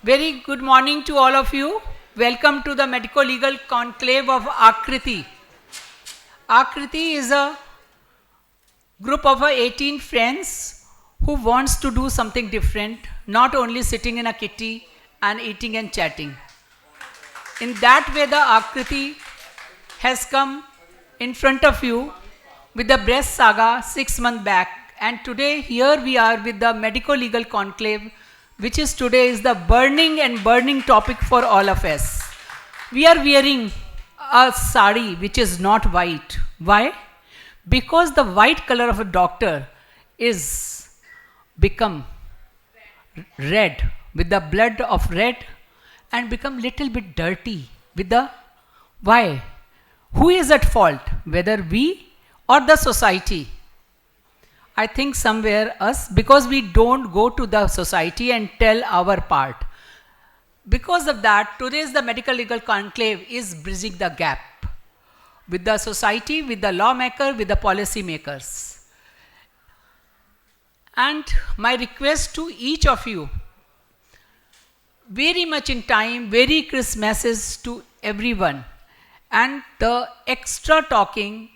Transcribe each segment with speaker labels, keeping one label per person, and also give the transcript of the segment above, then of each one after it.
Speaker 1: Very good morning to all of you. Welcome to the Medico-Legal Conclave of Akriti. Akriti is a group of 18 friends who wants to do something different, not only sitting in a kitty and eating and chatting. In that way, the Akriti has come in front of you with the breast saga 6 months back, and today here we are with the Medico-Legal Conclave, which is today is the burning topic for all of us. We are wearing a sari which is not white. Why? Because the white color of a doctor is become red with the blood of red and become little bit dirty with the why? Who is at fault? Whether we or the society? I think somewhere us, because we don't go to the society and tell our part. Because of that, today's the Medical Legal Conclave is bridging the gap with the society, with the lawmaker, with the policy makers. And my request to each of you, very much in time, very crisp message to everyone. And the extra talking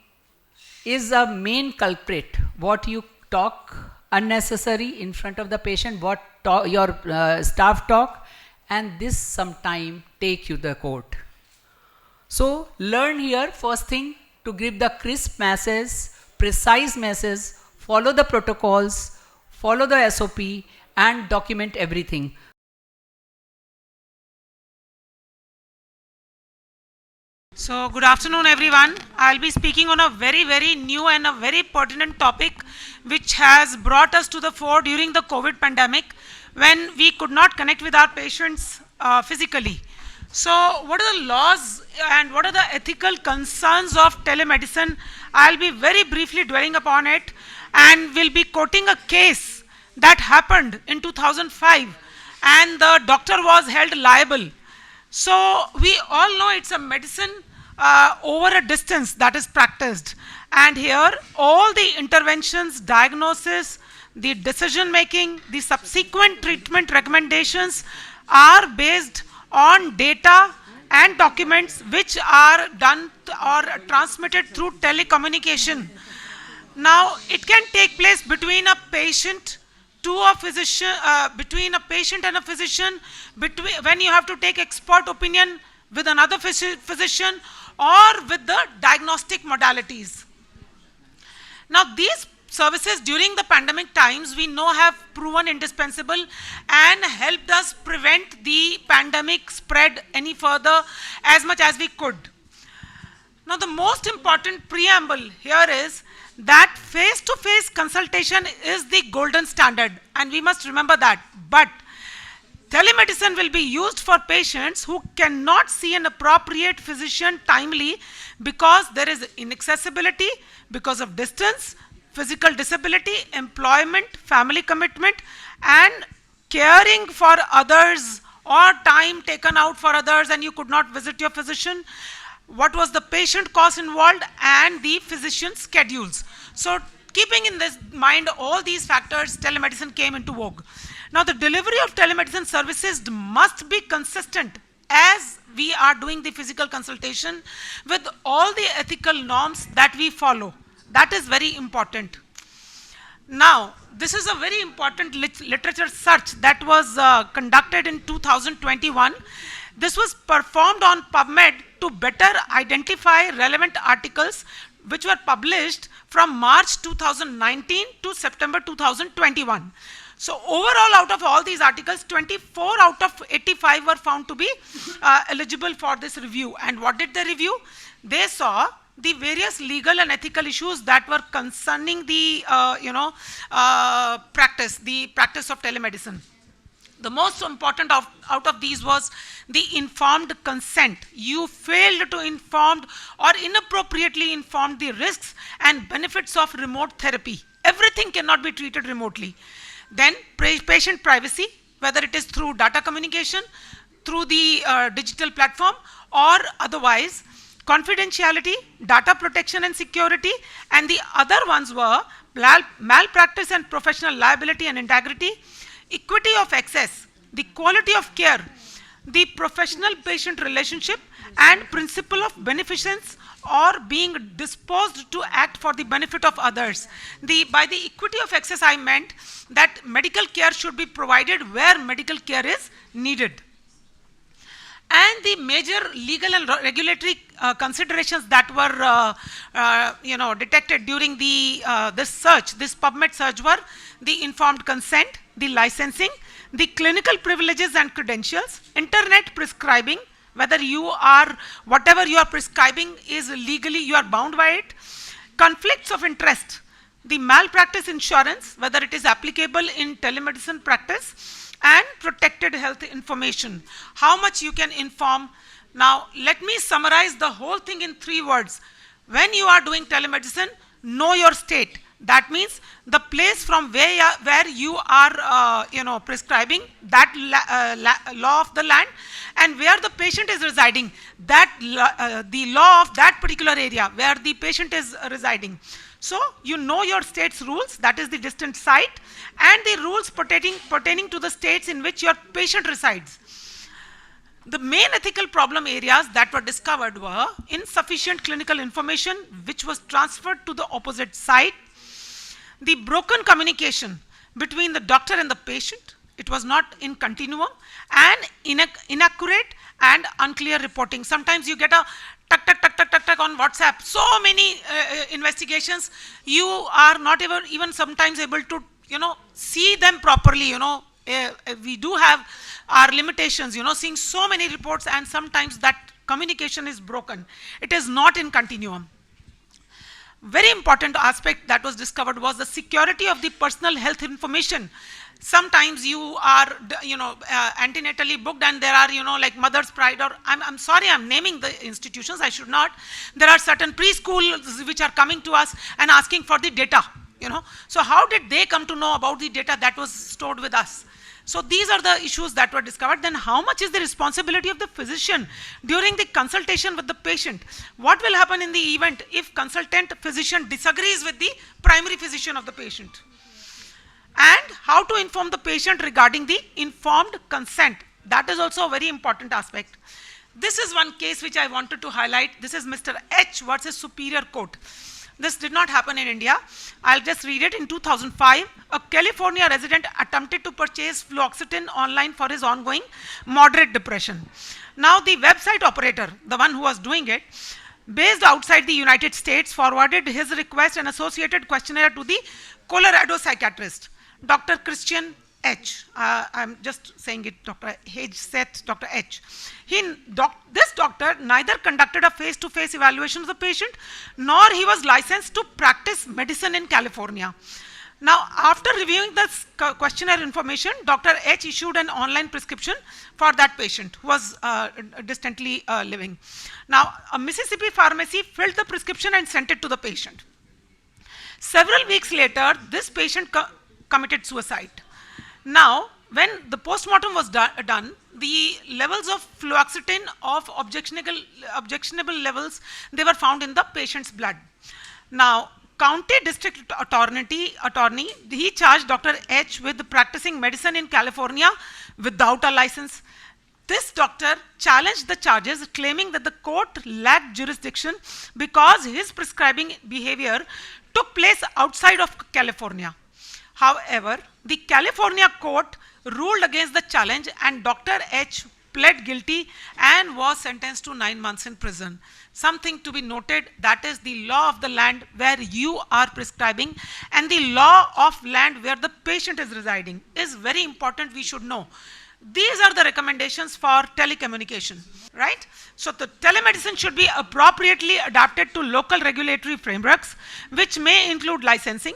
Speaker 1: is a main culprit. What you talk unnecessary in front of the patient, what your staff talk, and this sometime take you to the court. So learn here first thing to give the crisp message, precise message, follow the protocols, follow the SOP and document everything.
Speaker 2: So, good afternoon everyone. I'll be speaking on a very new and a very pertinent topic which has brought us to the fore during the COVID pandemic when we could not connect with our patients physically. So, what are the laws and what are the ethical concerns of telemedicine? I'll be very briefly dwelling upon it and will be quoting a case that happened in 2005 and the doctor was held liable. So we all know it's a medicine over a distance that is practiced, and here all the interventions, diagnosis, the decision making, the subsequent treatment recommendations are based on data and documents which are done or transmitted through telecommunication. Now it can take place between a patient to a physician, between a patient and a physician, when you have to take expert opinion with another physician or with the diagnostic modalities. Now these services during the pandemic times we know have proven indispensable and helped us prevent the pandemic spread any further as much as we could. Now the most important preamble here is that face-to-face consultation is the golden standard and we must remember that. But telemedicine will be used for patients who cannot see an appropriate physician timely because there is inaccessibility, because of distance, physical disability, employment, family commitment, and caring for others or time taken out for others and you could not visit your physician. What was the patient cost involved and the physician schedules. So keeping in this mind all these factors, telemedicine came into vogue. Now the delivery of telemedicine services must be consistent as we are doing the physical consultation with all the ethical norms that we follow. That is very important. Now this is a very important literature search that was conducted in 2021. This was performed on PubMed to better identify relevant articles which were published from March 2019 to September 2021. So overall out of all these articles, 24 out of 85 were found to be eligible for this review. And what did they review? They saw the various legal and ethical issues that were concerning the practice of telemedicine. The most important out of these was the informed consent. You failed to inform or inappropriately informed the risks and benefits of remote therapy. Everything cannot be treated remotely. Then patient privacy, whether it is through data communication, through the digital platform or otherwise, confidentiality, data protection and security, and the other ones were malpractice and professional liability and integrity, equity of access, the quality of care, the professional-patient relationship, and principle of beneficence or being disposed to act for the benefit of others. By the equity of access, I meant that medical care should be provided where medical care is needed. And the major legal and regulatory considerations that were detected during this PubMed search were the informed consent, the licensing, the clinical privileges and credentials, internet prescribing, whether whatever you are prescribing is legally, you are bound by it, conflicts of interest, the malpractice insurance, whether it is applicable in telemedicine practice, and protected health information, how much you can inform. Now, let me summarize the whole thing in 3 words. When you are doing telemedicine, know your state. That means the place from where you are prescribing, that law of the land, and where the patient is residing, that the law of that particular area where the patient is residing. So you know your state's rules, that is the distant site, and the rules pertaining to the states in which your patient resides. The main ethical problem areas that were discovered were insufficient clinical information which was transferred to the opposite site, the broken communication between the doctor and the patient, it was not in continuum, and inaccurate and unclear reporting. Sometimes you get a tuck on WhatsApp, so many investigations, you are not even sometimes able to see them properly. We do have our limitations, seeing so many reports, and sometimes that communication is broken. It is not in continuum. Very important aspect that was discovered was the security of the personal health information. Sometimes you are antenatally booked, and there are like Mother's Pride, or I'm sorry, I'm naming the institutions, I should not. There are certain preschools which are coming to us and asking for the data. So how did they come to know about the data that was stored with us? So these are the issues that were discovered. Then how much is the responsibility of the physician during the consultation with the patient? What will happen in the event if consultant physician disagrees with the primary physician of the patient? And how to inform the patient regarding the informed consent. That is also a very important aspect. This is one case which I wanted to highlight. This is Mr. H versus Superior Court. This did not happen in India. I'll just read it. In 2005, a California resident attempted to purchase fluoxetine online for his ongoing moderate depression. Now the website operator, the one who was doing it, based outside the United States, forwarded his request and associated questionnaire to the Colorado psychiatrist, Dr. Christian H. I'm just saying it, Dr. H. Seth, Dr. H. This doctor neither conducted a face-to-face evaluation of the patient, nor he was licensed to practice medicine in California. Now, after reviewing this questionnaire information, Dr. H issued an online prescription for that patient who was distantly living. Now, a Mississippi pharmacy filled the prescription and sent it to the patient. Several weeks later, this patient committed suicide. Now, when the postmortem was done, the levels of fluoxetine of objectionable levels, they were found in the patient's blood. Now, county district attorney, he charged Dr. H with practicing medicine in California without a license. This doctor challenged the charges, claiming that the court lacked jurisdiction because his prescribing behavior took place outside of California. However, the California court ruled against the challenge, and Dr. H pled guilty and was sentenced to 9 months in prison. Something to be noted, that is the law of the land where you are prescribing and the law of land where the patient is residing is very important, we should know. These are the recommendations for telecommunication, right? So the telemedicine should be appropriately adapted to local regulatory frameworks, which may include licensing.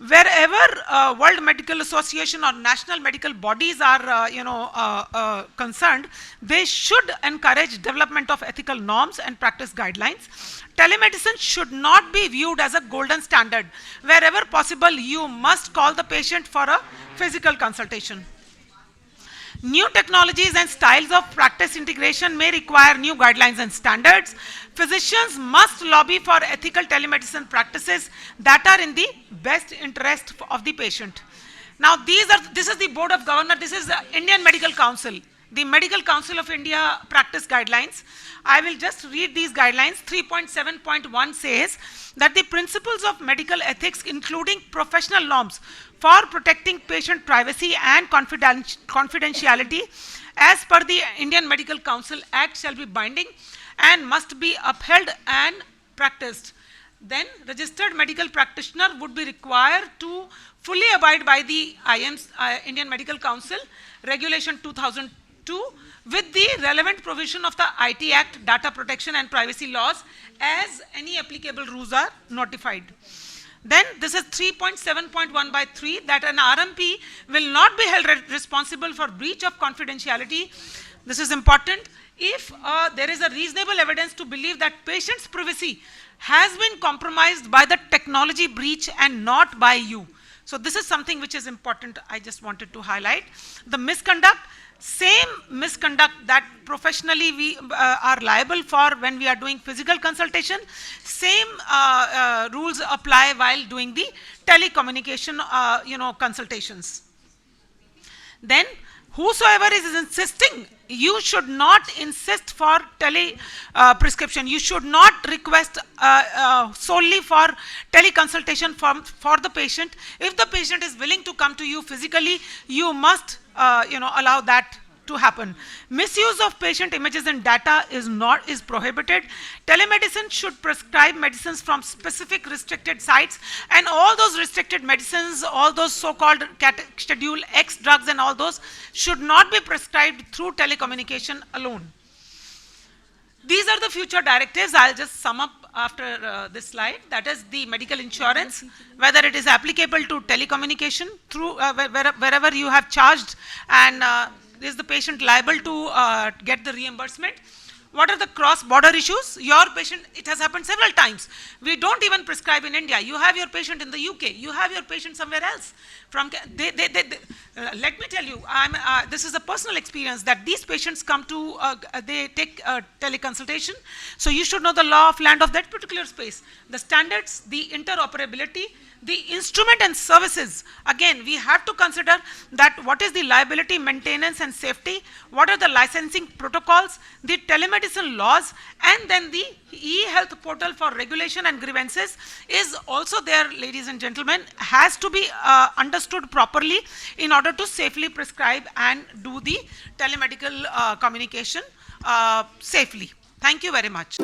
Speaker 2: Wherever World Medical Association or national medical bodies are concerned, they should encourage development of ethical norms and practice guidelines. Telemedicine should not be viewed as a golden standard. Wherever possible, you must call the patient for a physical consultation. New technologies and styles of practice integration may require new guidelines and standards. Physicians must lobby for ethical telemedicine practices that are in the best interest of the patient. Now this is the Board of Governors, this is the Indian Medical Council, the Medical Council of India practice guidelines. I will just read these guidelines. 3.7.1 says that the principles of medical ethics, including professional norms for protecting patient privacy and confidentiality as per the Indian Medical Council Act shall be binding and must be upheld and practiced. Then registered medical practitioner would be required to fully abide by the Indian Medical Council Regulation 2002 with the relevant provision of the IT Act, data protection and privacy laws as any applicable rules are notified. Then this is 3.7.1 by 3 that an RMP will not be held responsible for breach of confidentiality. This is important if there is a reasonable evidence to believe that patient's privacy has been compromised by the technology breach and not by you. So this is something which is important, I just wanted to highlight. The misconduct, same misconduct that professionally we are liable for when we are doing physical consultation, same rules apply while doing the telecommunication consultations. Then whosoever is insisting, you should not insist for prescription. You should not request solely for teleconsultation for the patient. If the patient is willing to come to you physically, you must allow that to happen. Misuse of patient images and data is prohibited. Telemedicine should prescribe medicines from specific restricted sites, and all those restricted medicines, all those so-called Schedule X drugs and all those should not be prescribed through telecommunication alone. These are the future directives. I'll just sum up after this slide. That is the medical insurance, whether it is applicable to telecommunication through wherever you have charged, and is the patient liable to get the reimbursement? What are the cross-border issues? Your patient, it has happened several times. We don't even prescribe in India. You have your patient in the UK. You have your patient somewhere else. Let me tell you, this is a personal experience that these patients come to, they take teleconsultation. So you should know the law of land of that particular space. The standards, the interoperability, the instrument and services. Again, we have to consider that what is the liability, maintenance and safety, what are the licensing protocols, the telemedicine laws, and then the e-health portal for regulation and grievances is also there, ladies and gentlemen, has to be understood properly in order to safely prescribe and do the telemedical communication safely. Thank you very much.